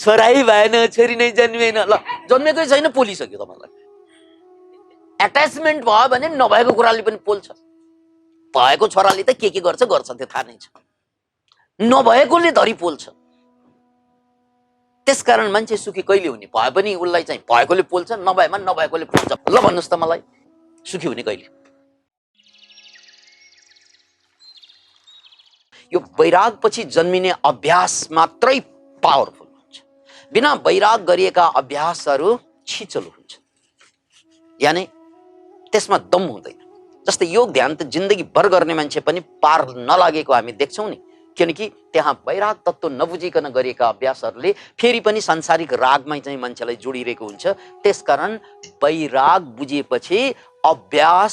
छोरै भएन, छोरी नै जन्मिएन, ल जन्मेकै छैन पोलिसक्यो तपाईँलाई। एट्याचमेन्ट भयो भने नभएको कुराले पनि पोल्छ। भएको छोराले त के गर्छ गर्छ त्यो थाहा नै छ, नभएकोले धरि पोल्छ। त्यसकारण मान्छे सुखी कहिले हुने? भए पनि उसलाई चाहिँ भएकोले पोल्छ, नभएमा नभएकोले पोल्छ। ल भन्नुहोस् त मलाई, सुखी हुने कहिले? यो वैराग पछि जन्मिने अभ्यास मात्रै पावरफुल हुन्छ। बिना वैराग गरिएका अभ्यासहरू छिचोलो हुन्छ, यानी त्यसमा दम हुँदैन। जस्तै योग ध्यान त जिन्दगी भर गर्ने मान्छे पनि पार नलागेको हामी देख्छौं नि, किनकि त्यहाँ वैराग तत्त्व नबुझिकन गरिएका अभ्यासहरूले फेरि पनि सांसारिक रागमै चाहिँ मान्छेलाई जोडिरहेको हुन्छ। त्यसकारण वैराग बुझेपछि अभ्यास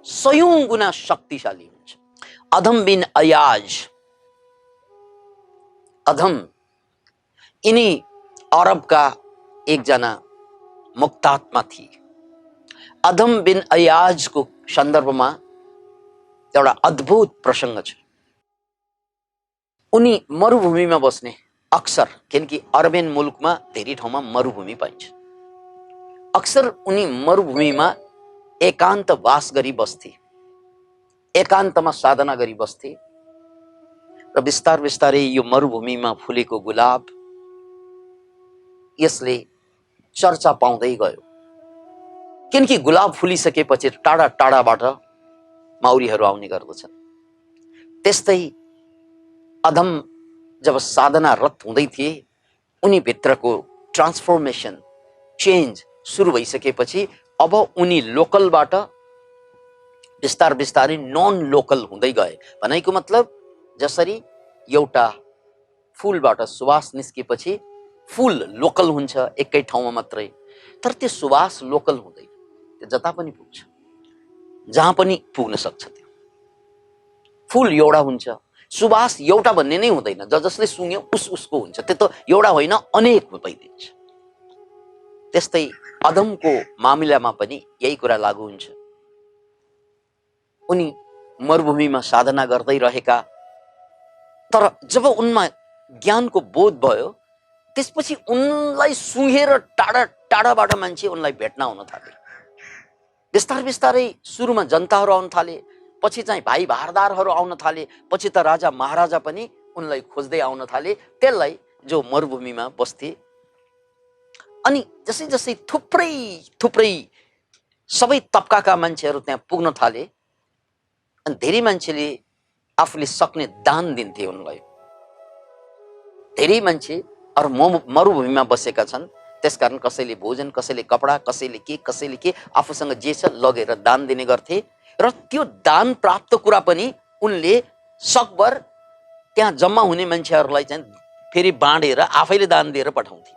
100 गुणा शक्तिशाली हुन्छ। अधम बिन अयाज, अधम यिनी अरबका एकजना मुक्तात्मा थिए। अधम बिन अयाजको सन्दर्भमा एउटा अद्भुत प्रसङ्ग छ। उनी मरुभूमिमा बस्ने अक्सर, किनकि अरबियन मुलुकमा धेरै ठाउँमा मरुभूमि पाइन्छ, अक्सर उनी मरुभूमिमा एकान्त वास गरी बस्थे, एकान्तमा साधना गरी बस्थे। र बिस्तार बिस्तारै यो मरुभूमिमा फुलेको गुलाब यसले चर्चा पाउँदै गयो, किनकि गुलाब फुलिसकेपछि टाढा टाढाबाट माउरीहरू आउने गर्दछन्। त्यस्तै अधम जब साधनारत हुँदै थिए, उनी भित्रको ट्रान्सफर्मेसन, चेन्ज सुरु भइसकेपछि अब उनी लोकलबाट बिस्तार बिस्तारै नन लोकल हुँदै गए। भनेको मतलब जसरी एउटा फुलबाट सुवास निस्केपछि फुल लोकल हुन्छ एकै ठाउँमा मात्रै, तर त्यो सुवास लोकल हुँदैन, त्यो जता पनि पुग्छ, जहाँ पनि पुग्न सक्छ। त्यो फुल एउटा हुन्छ, सुवास एउटा भन्ने नै हुँदैन, जसले सुँग्यो उसको हुन्छ, त्यो त एउटा होइन अनेक भइदिन्छ। त्यस्तै अधमको मामिलामा पनि यही कुरा लागू हुन्छ। उनी मरुभूमिमा साधना गर्दै रहेका, तर जब उनमा ज्ञानको बोध भयो त्यसपछि उनलाई सुँघेर टाढा टाढाबाट मान्छे उनलाई भेट्न आउन थाले। बिस्तार बिस्तारै सुरुमा जनताहरू आउन थाले, पछि चाहिँ भाइ भारदारहरू आउन थाले, पछि त राजा महाराजा पनि उनलाई खोज्दै आउन थाले, त्यसलाई जो मरुभूमिमा बस्थे। अनि जसै जसै थुप्रै थुप्रै सबै तबकाका मान्छेहरू त्यहाँ पुग्न थाले, अनि धेरै मान्छेले आफूले सक्ने दान दिन्थे उनलाई। धेरै मान्छे अरू मरुभूमिमा बसेका छन्, त्यसकारण कसैले भोजन, कसैले कपडा, कसैले के आफूसँग जे छ लगेर दान दिने गर्थे। र त्यो दान प्राप्त कुरा पनि उनले सकभर त्यहाँ जम्मा हुने मान्छेहरूलाई चाहिँ फेरि बाँडेर आफैले दान दिएर पठाउँथे।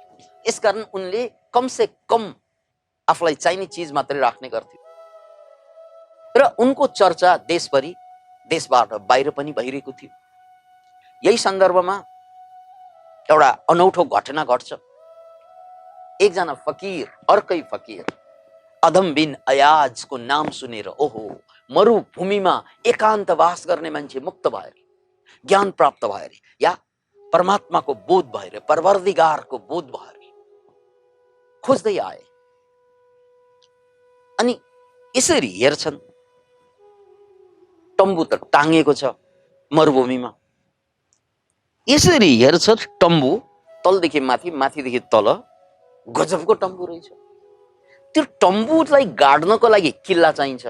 यसकारण उनले कमसे कम आफूलाई चाहिने चिज मात्रै राख्ने गर्थे। र उनको चर्चा देशभरि, देशबाट बाहिर पनि भइरहेको थियो। यही सन्दर्भमा एउटा अनौठो घटना घट्छ। एकजना फकीर, अर्कै फकीर अधम बिन अयाजको नाम सुनेर, ओहो, मरुभूमिमा एकान्तवास गर्ने मान्छे मुक्त भए, ज्ञान प्राप्त भए रे, या परमात्माको बोध भए रे, परवरदिगारको बोध भए रे, खोज्दै आए। अनि यसरी हेर्छन्, टम्बु त टाङ्गेको छ मरुभूमिमा, यसरी हेर्छ टम्बु तलदेखि माथि, माथिदेखि तल, गजबको टम्बु रहेछ। त्यो टम्बुलाई गाड्नको लागि किल्ला चाहिन्छ।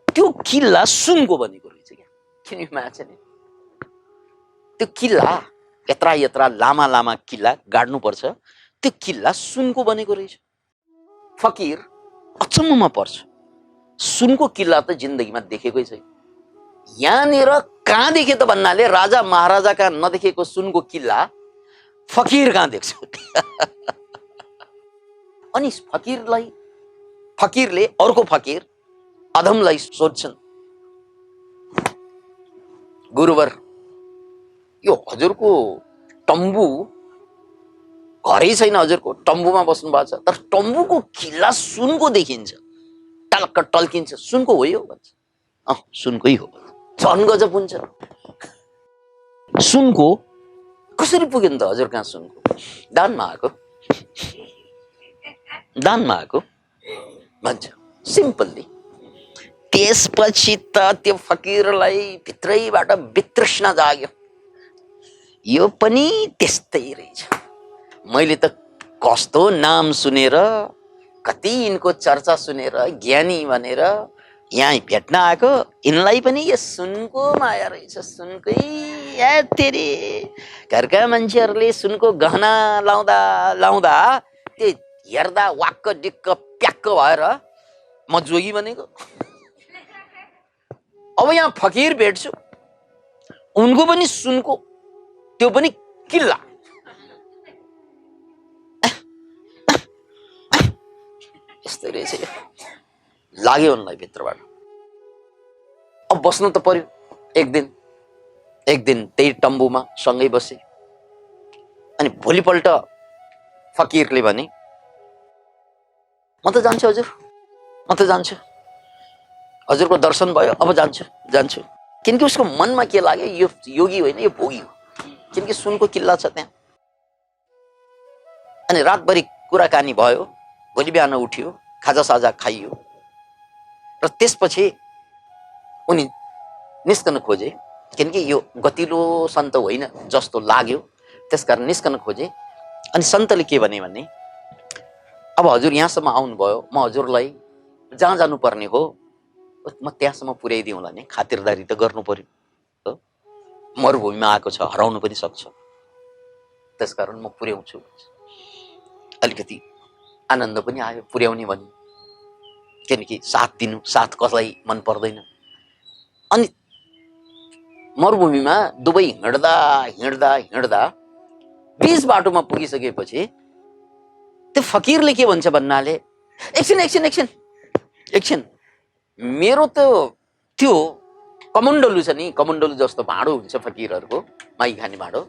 त्यो किल्ला सुनको बनेको रहेछ क्या, किन इमेजिन। त्यो किल्ला यत्रा यत्रा लामा लामा किल्ला गाड्नु पर्छ, त्यो किल्ला सुनको बनेको रहेछ। फकीर अचम्ममा पर्छ, सुनको किल्ला त जिन्दगीमा देखेकै छैन। यहाँनिर कहाँ देखे त भन्नाले राजा महाराजाका नदेखेको सुनको किल्ला फकीर कहाँ देख्छ? अनि फकीरले अर्को फकीर अधमलाई सोध्छन्, गुरुवर, यो हजुरको टम्बु घरै छैन, हजुरको टम्बुमा बस्नु भएको छ, तर टम्बुको किल्ला सुनको देखिन्छ, टलक्क टल्किन्छ, सुनको हो यो भन्छ। सुनकै हो। झन् गजब हुन्छ। सुनको कसरी पुग्यो नि त हजुर कहाँ सुनको? दानमा आएको, दानमा आएको भन्छ सिम्पल्ली। त्यसपछि त त्यो फकिरलाई भित्रैबाट वितृष्णा जाग्यो, यो पनि त्यस्तै रहेछ। मैले त कस्तो नाम सुनेर, कति यिनको चर्चा सुनेर ज्ञानी भनेर यहाँ भेट्न आएको, यिनलाई पनि यो सुनको माया रहेछ। सुनकै या तेरी घरका मान्छेहरूले सुनको गहना लाउँदा लाउँदा त्यो हेर्दा वाक्क डिक्क प्याक्क भएर म जोगी बनेको। अब यहाँ फकीर भेट्छु, उनको पनि सुनको, त्यो पनि किल्ला। यस्तै रहेछ यो। लाग्यो उनलाई भित्रबाट। अब बस्नु त पर्यो। एक दिन त्यही टम्बुमा सँगै बसे। अनि भोलिपल्ट फकीरले भने म त जान्छु हजुर, म त जान्छु, हजुरको दर्शन भयो, अब जान्छु। किनकि उसको मनमा के लाग्यो, यो योगी होइन यो भोगी हो, किनकि सुनको किल्ला छ त्यहाँ। अनि रातभरि कुराकानी भयो, भोलि बिहान उठ्यो, खाजा साजा खाइयो र त्यसपछि उनी निस्कन खोजे। किनकि यो गतिलो सन्त होइन जस्तो लाग्यो, त्यसकारण निस्कन खोजे। अनि सन्तले के भने अब हजुर यहाँसम्म आउनुभयो, म हजुरलाई जहाँ जानुपर्ने हो म त्यहाँसम्म पुर्याइदिउँला नि, खातिरदारी त गर्नु पर्यो। मरुभूमिमा आएको छ, हराउनु पनि सक्छ, त्यसकारण म पुर्याउँछु। अलिकति आनन्द पनि आयो पुर्याउने भन्ने, किनकि साथ दिनु, साथ कसलाई मन पर्दैन। अनि मरुभूमिमा दुवै हिँड्दा हिँड्दा हिँड्दा बीच बाटोमा पुगिसकेपछि त्यो फकीरले के भन्छ भन्नाले, एकछिन मेरो त त्यो कमण्डलु छ नि, कमण्डलु जस्तो भाँडो हुन्छ फकीरहरूको, माई खाने भाँडो,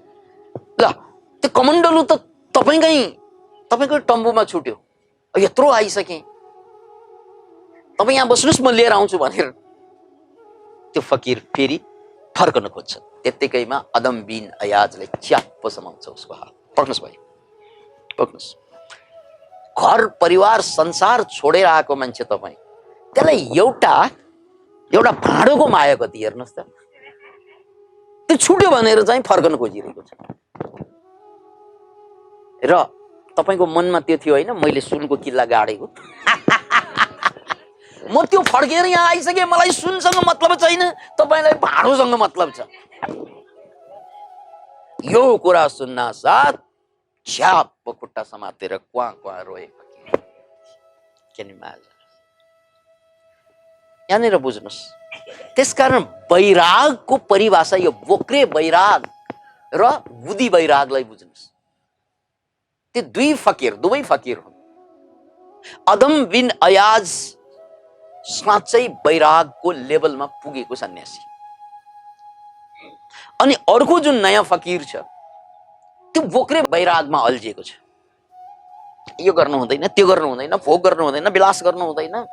ल त्यो कमण्डलु त तपाईँकै टम्बुमा छुट्यो, यत्रो आइसके, तपाईँ यहाँ बस्नुहोस् म लिएर आउँछु भनेर त्यो फकीर फेरि फर्कन खोज्छ। त्यत्तिकैमा अदम बिन अयाजले च्याप्प समाउँछ उसको हात। पक्नुहोस् भाइ, पक्नुहोस्। घर परिवार संसार छोडेर आएको मान्छे तपाईँ, त्यसलाई एउटा भाँडोको माया कति हेर्नुहोस् त। त्यो छुट्यो भनेर चाहिँ फर्कन खोजिरहेको छ। र तपाईँको मनमा त्यो थियो होइन, मैले सुनको किल्ला गाडेको, म त्यो फर्केर यहाँ आइसके, मलाई सुनसँग मतलब छैन, तपाईँलाई भाँडोसँग मतलब छ। यो कुरा सुन्न साथ छ्याप्प खुट्टा समातेर क्वाँ रोए। यहाँनिर बुझ्नुहोस्। त्यसकारण वैरागको परिभाषा यो बोक्रे वैराग र बुद्धि वैरागलाई बुझ्नुहोस्। त्यो दुवै फकीर हुन्। अदम बिन अयाज साँच्चै वैरागको लेभलमा पुगेको सन्यासी, अनि अर्को जुन नयाँ फकीर छ त्यो बोक्रे वैरागमा अल्झिएको छ। यो गर्नु हुँदैन, त्यो गर्नु हुँदैन, भोग गर्नु हुँदैन, विलास गर्नु हुँदैन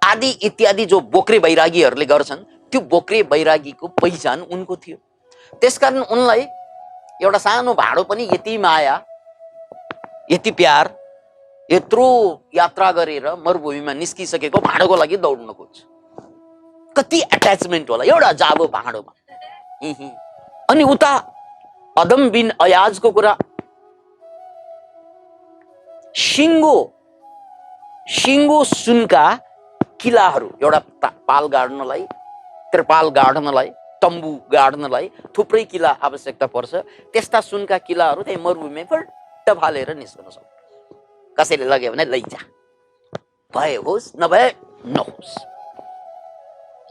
आदि इत्यादि जो बोक्रे वैरागीहरूले गर्छन्, त्यो बोक्रे वैरागीको पहिचान उनको थियो। त्यसकारण उनलाई एउटा सानो भाँडो पनि यति माया, यति प्यार, यत्रो यात्रा गरेर मरुभूमिमा निस्किसकेको भाँडोको लागि दौड्न खोज्छ। कति एट्याचमेन्ट होला एउटा जाबो भाँडोमा। अनि उता अदम बिन अयाजको कुरा, सिङ्गो सुनका किलाहरू, एउटा पाल गाड्नलाई, त्रिपाल गाड्नलाई, तम्बु गाड्नलाई थुप्रै किला आवश्यकता पर्छ। त्यस्ता सुनका किलाहरू त्यही मरुभूमिमा फल्ट फालेर निस्कन सक्छ। कसैले लग्यो भने लैजा, भए होस् नभए नहोस्।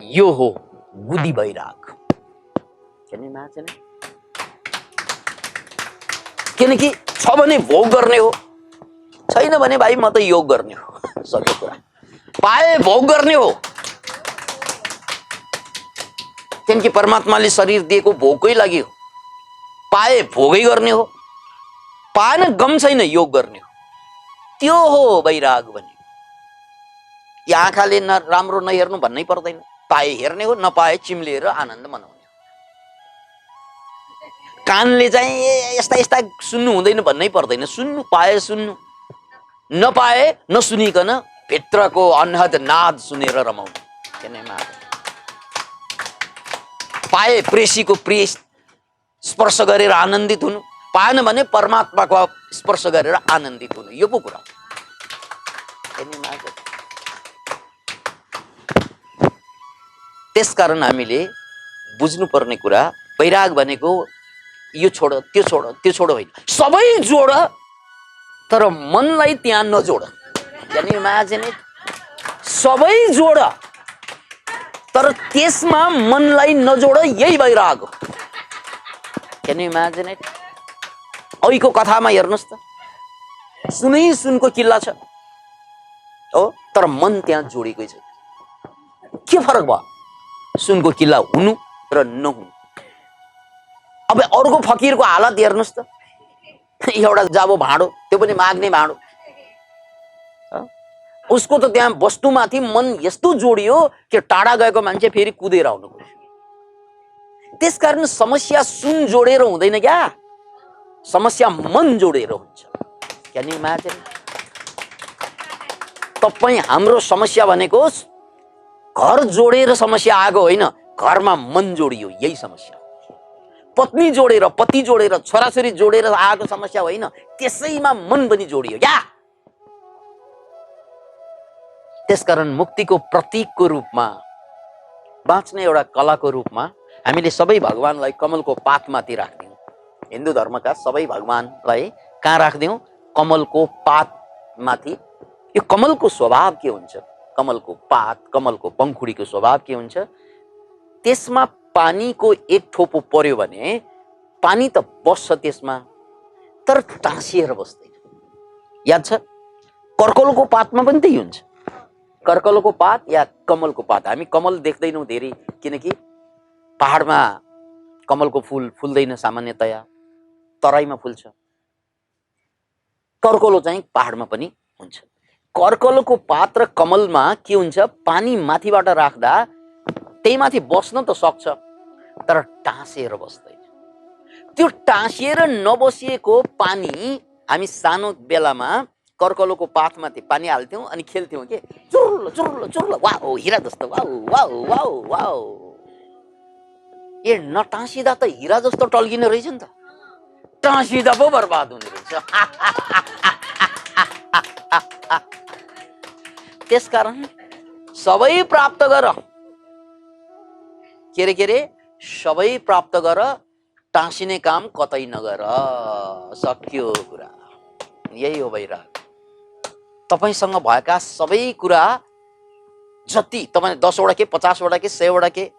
यो हो बुद्धि वैराग। किनकि छ भने भोग गर्ने हो, छैन भने भाइ म त योग गर्ने हो। सक्यो कुरा। पाए भोग गर्ने हो, किनकि परमात्माले शरीर दिएको भोगकै लागि हो। पाए भोगै गर्ने हो, पाएन गम छैन योग गर्ने हो। त्यो हो वैराग भने। यो आँखाले न राम्रो नहेर्नु भन्नै पर्दैन, पाए हेर्ने हो, नपाए चिम्लिएर आनन्द मनाउने हो। कानले चाहिँ यस्ता यस्ता सुन्नु हुँदैन भन्नै पर्दैन, सुन्नु पाए सुन्नु, नपाए नसुनिकन भित्रको अनहद नाद सुनेर रमाउनु। पाए प्रेसीको प्रिय स्पर्श गरेर आनन्दित हुनु, पाएन भने परमात्माको स्पर्श गरेर आनन्दित हुनु, यो पो कुरा। त्यसकारण हामीले बुझ्नुपर्ने कुरा वैराग भनेको यो छोड त्यो छोड त्यो छोड होइन, सबै जोड तर मनलाई त्यहाँ नजोड। Can you imagine it? सबै जोड तर त्यसमा मनलाई नजोड, यही वैराग हो। Can you imagine it? अहिलेको कथामा हेर्नुहोस् त, सुनै सुनको किल्ला छ हो, तर मन त्यहाँ जोडेकै छ। के फरक भयो सुनको किल्ला हुनु र नहुनु? अब अर्को फकिरको हालत हेर्नुहोस् त, एउटा जाबो भाँडो, त्यो पनि माग्ने भाँडो, उसको त त्यहाँ वस्तुमाथि मन यस्तो जोडियो कि टाढा गएको मान्छे फेरि कुदेर आउनु पर्यो। त्यसकारण समस्या सुन जोडेर हुँदैन क्या, समस्या मन जोडेर हुन्छ। Can you imagine? तपाईँ हाम्रो समस्या भनेको घर जोडेर समस्या आएको होइन, घरमा मन जोडियो, यही समस्या। पत्नी जोडेर, पति जोडेर, छोराछोरी जोडेर आएको समस्या होइन, त्यसैमा मन पनि जोडियो क्या। त्यसकारण मुक्तिको प्रतीकको रूपमा, बाँच्ने एउटा कलाको रूपमा हामीले सबै भगवानलाई कमलको पातमाथि राख्दियौँ। हिन्दू धर्मका सबै भगवानलाई कहाँ राख्दियौँ? कमलको पातमाथि। यो कमलको स्वभाव के हुन्छ? कमलको पात, कमलको पङ्खुडीको स्वभाव के हुन्छ? त्यसमा पानीको एक ठोपो पर्यो भने पानी त बस्छ त्यसमा, तर टाँसिएर बस्दैन। याद छ? कर्कलको पातमा पनि त्यही हुन्छ। कर्कलको पात या कमलको पात, हामी कमल देख्दैनौँ धेरै, किनकि पहाडमा कमलको फुल फुल्दैन सामान्यतया, तराईमा फुल्छ। कर्कलो चाहिँ पहाडमा पनि हुन्छ। कर्कलको पात र कमलमा के हुन्छ? पानी माथिबाट राख्दा त्यही माथि बस्न त सक्छ, तर टाँसिएर बस्दैन। त्यो टाँसिएर नबसिएको पानी हामी सानो बेलामा कर्कलोको पातमाथि पानी हाल्थ्यौँ अनि खेल्थ्यौँ के, चुर्ल चुर्ल चुर्ल, वाउ हिरा जस्तो, वाउ वाउ वाउ वाउ। ए नटाँसिँदा त हिरा जस्तो टल्किने रहेछ नि त, टाँसिँदा पो बर्बाद हुने रहेछ। त्यसकारण सबै प्राप्त गर, के रे सबै प्राप्त गर, टाँसिने काम कतै नगर। सक्यो कुरा। यही हो वैराग। तपाईसँग भएका सबै कुरा जति तपाईँ 10 वटा के 50 वटा के 100 वटा के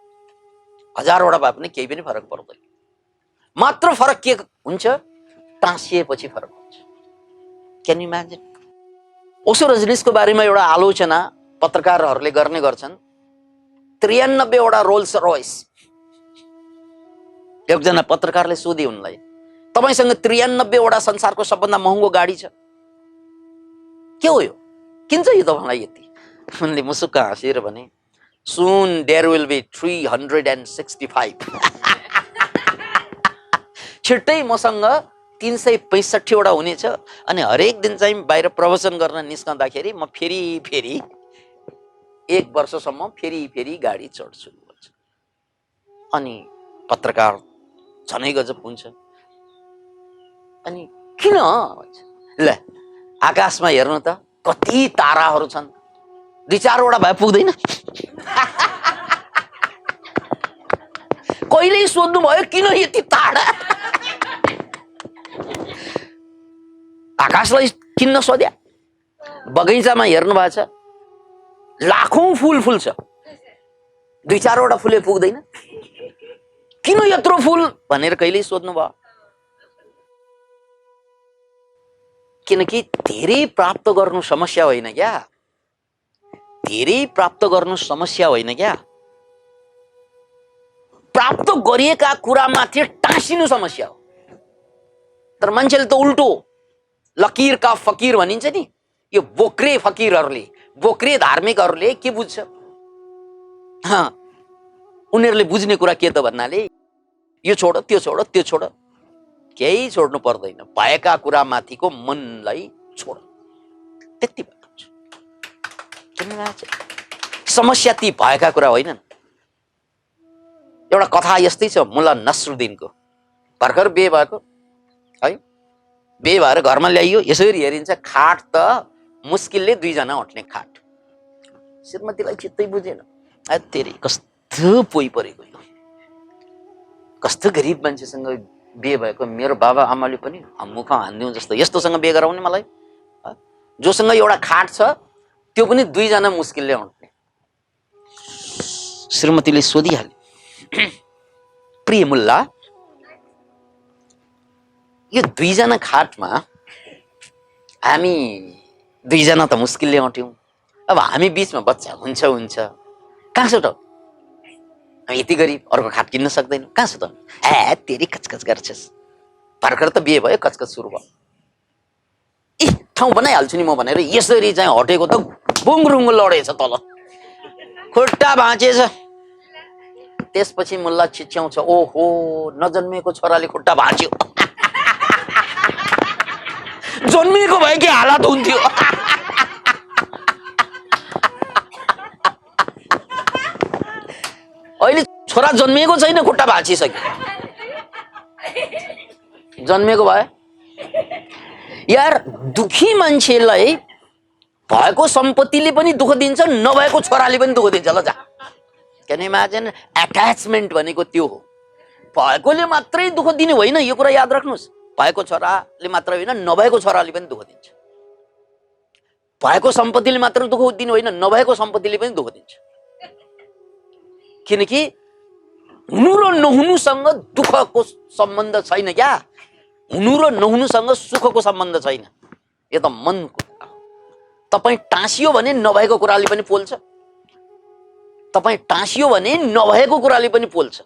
1000 वटा भए पनि केही पनि फरक पर्दैन। मात्र फरक के हुन्छ? टाँसिएपछि फरक हुन्छ। Can you imagine? ओशो रजनीशको बारेमा एउटा आलोचना पत्रकारहरूले गर्ने गर्छन्। 93 वटा रोल्स रोयस। एकजना पत्रकारले सोधे उनलाई, तपाईसँग 93 वटा संसारको सबभन्दा महँगो गाडी छ, के हो यो, किन चाहिँ यो तपाईँलाई यति? उनले मुसुक्क हाँसेर भने, सुन देयर विल बी 365। छिट्टै मसँग 365 वटा हुनेछ अनि हरेक दिन चाहिँ बाहिर प्रवचन गर्न निस्कँदाखेरि म फेरि 1 वर्षसम्म फेरि गाडी चढ्छु भन्छ। अनि पत्रकार झनै गजब हुन्छ। अनि किन भन्छ? ल आकाशमा हेर्नु त कति ताराहरू छन्, 2-4 वटा भए पुग्दैन? कहिल्यै सोध्नु भयो किन यति टाढा? आकाशलाई किन्न सोध्या? बगैँचामा हेर्नु भएको छ, लाखौं फुल फुल्छ, 2-4 वटा फुले पुग्दैन, किन यत्रो फुल भनेर कहिल्यै सोध्नु भयो? किनकि धेरै प्राप्त गर्नु समस्या होइन क्या, धेरै प्राप्त गर्नु समस्या होइन क्या, प्राप्त गरिएका कुरामाथि टाँसिनु समस्या हो। तर मान्छेले त उल्टो, लकीर का फकीर भनिन्छ नि, यो बोक्रे फकीरहरूले, बोक्रे धार्मिकहरूले के बुझ्छ? उनीहरूले बुझ्ने कुरा के त भन्नाले यो छोड त्यो छोड त्यो छोड, केही छोड्नु पर्दैन, भएका कुरामाथिको मनलाई छोड, त्यति समस्या ती भएका कुरा होइनन्। एउटा कथा यस्तै छ मुल्ला नसरुद्दिनको, भर्खर बिहे भएको है, बिहे भएर घरमा ल्याइयो, यसरी हेरिन्छ खाट त मुस्किलले 2 जना अट्ने खाट। श्रीमतीलाई चित्तै बुझेन, तेरी कस्तो पोइ परेको यो, कस्तो गरिब मान्छेसँग बिहे भएको, मेरो बाबा आमाले पनि मुख हान्दिउँ जस्तो यस्तोसँग बिहे गराउने मलाई, जोसँग एउटा खाट छ त्यो पनि 2 जना मुस्किलले अट्ने। श्रीमतीले सोधिहाले, प्रिय मुल्ला, यो 2 जना खाटमा हामी 2 जना त मुस्किलले अट्यौं, अब हामी बीचमा बच्चा हुन्छ कहाँ छ त, हामी यति गरिब अर्को खाट किन्न सक्दैनौँ, कहाँ छ त, तेरी कचकच गर्छस्, भर्खर त बिहे भयो कचकच सुरु भयो, ठाउँ बनाइहाल्छु नि म भनेर यसरी चाहिँ हटेको त बुङरुङ लडेछ तल, खुट्टा भाँचेछ। त्यसपछि मुल्ला चिच्याउँछ, ओहो नजन्मेको छोराले खुट्टा भाँच्यो, जन्मिएको भए के हालत हुन्थ्यो। अहिले छोरा जन्मिएको छैन, खुट्टा भाँचिसक्यो, जन्मिएको भए यार। दुखी मान्छेलाई भएको सम्पत्तिले पनि दुःख दिन्छ, नभएको छोराले पनि दुःख दिन्छ। ल जा, क्यान इमेजिन, एट्याचमेन्ट भनेको त्यो हो। भएकोले मात्रै दुःख दिने होइन, यो कुरा याद राख्नुहोस्, भएको छोराले मात्र होइन, नभएको छोराले पनि दुःख दिन्छ। भएको सम्पत्तिले मात्र दुःख दिने होइन, नभएको सम्पत्तिले पनि दुःख दिन्छ। किनकि हुनु र नहुनुसँग दुःखको सम्बन्ध छैन क्या, हुनु र नहुनुसँग सुखको सम्बन्ध छैन, यो त मनको। तपाईँ टाँसियो भने नभएको कुराले पनि पोल्छ, तपाईँ टाँसियो भने नभएको कुराले पनि पोल्छ।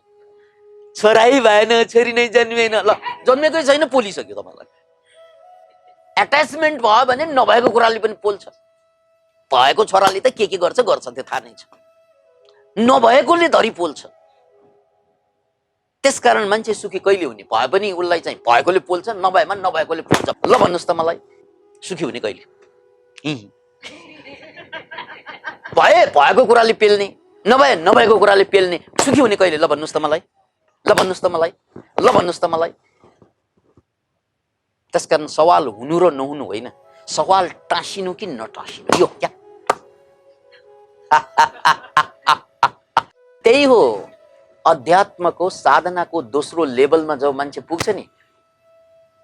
छोरै भएन, छोरी नै जन्मेन, ल जन्मेकै छैन, पोलिसक्यो तपाईँलाई। एट्याचमेन्ट भयो भने नभएको कुराले पनि पोल्छ। भएको छोराले त के गर्छ त्यो थाहा नै छ, नभएकोले धरि पोल्छ। त्यसकारण मान्छे सुखी कहिले हुने, भए पनि उसलाई चाहिँ भएकोले पोल्छ, नभएमा नभएकोले पोल्छ। ल भन्नुहोस् त मलाई, सुखी हुने कहिले? भएको कुराले पेल्ने, नभएको कुराले पेल्ने, सुखी हुने कहिले? ल भन्नुहोस् त मलाई, ल भन्नुहोस् त मलाई, ल भन्नुहोस् त मलाई। त्यसकारण सवाल हुनु र नहुनु होइन, सवाल टाँसिनु कि नटाँसिनु, यो क्या। त्यही हो अध्यात्मको साधनाको दोस्रो लेभलमा जब मान्छे पुग्छ नि,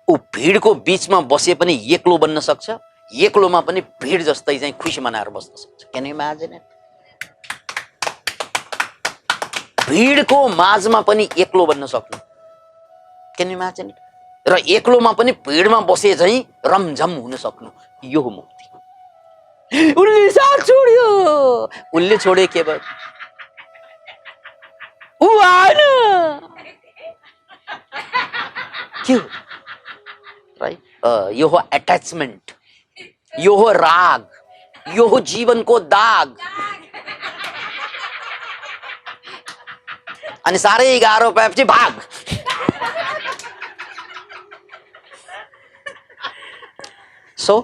ऊ भिडको बीचमा बसे पनि एक्लो बन्न सक्छ, एक्लोमा पनि भिड जस्तै चाहिँ खुसी मनाएर बस्न सक्छ। Can you imagine it? भिडको माझमा पनि एक्लो बन्न सक्नु, क्यान यु इमेजिन इट? र एक्लोमा पनि भिडमा बसे चाहिँ रमझम हुन सक्नु, यो हो मुक्ति। उनले साथ छोड्यो, उनले छोडे के भयो? ऊ आएन, के हो? राइट, यो हो एट्याचमेन्ट, यो हो राग, यो हो जीवनको दाग। अनि साह्रै गाह्रो पाएपछि भाग। सो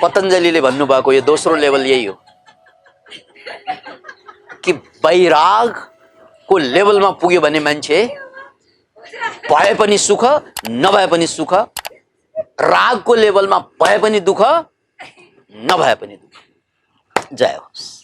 पतञ्जलिले भन्नुभएको यो दोस्रो लेभल यही हो कि वैरागको लेभलमा पुग्यो भने मान्छे भए पनि सुख, नभए पनि सुख, रागको लेभलमा भए पनि दुःख, नभए पनि दुःख। जय होस्।